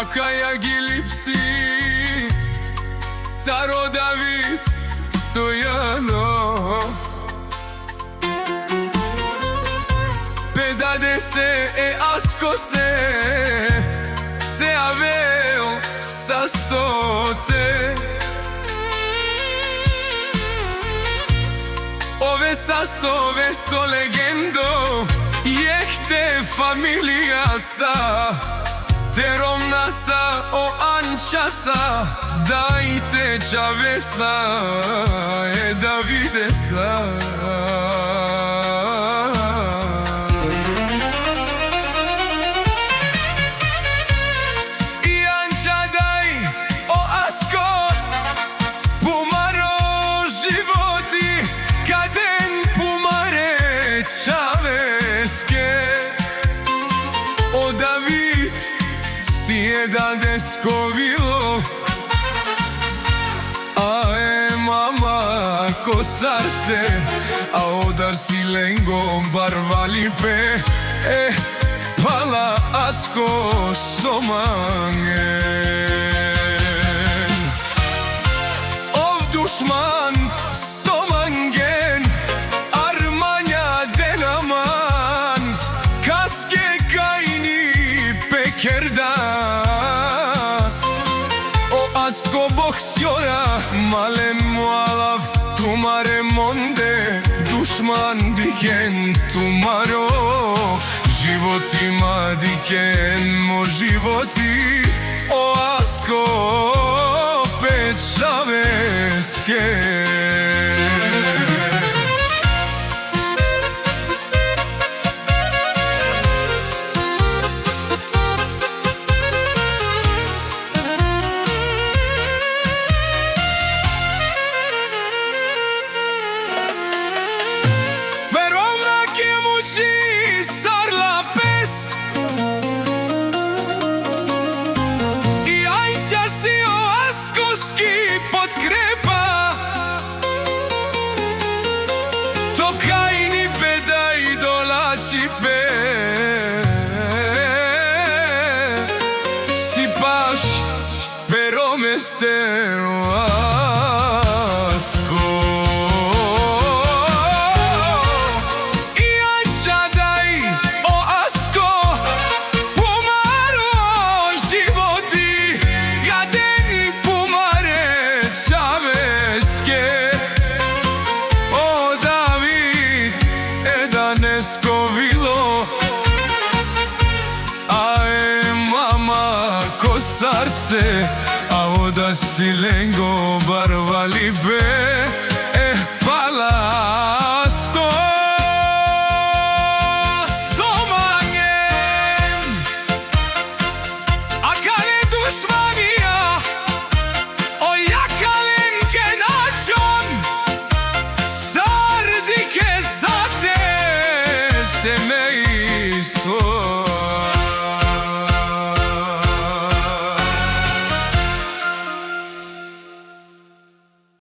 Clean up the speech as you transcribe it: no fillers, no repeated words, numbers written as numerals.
Ακая γυλίψη Τσάρο Νταβίτ Στοιάνοφ Πεντάδεσαι άσκωσε Τε αβέω σας τότε Ove σας το βες το λεγέντο Jehte familija sa Te romna sa o anqa sa Dajte qavesna e Davidesna I anqa daj o asko Pumaro životi Kaden pumare čaveske O David si jedan deskovilo A mama ko srce A odar si lengom barvalipe Pala asko somangen Ov dušman somangen Armanja denaman Kaske kajni pekerdas O asko boksjora Malen mualav Tumare monde Dušman diken tumaro Životi ma diken mo životi O asko pečaveske Подкрепа То кајни беда и долачи пе Си паш перо месте аско И анча дај о аско Пумаро животи Гаден пумаре čaveske O David neskovilo A mama ko srce A oda si lengo barvali be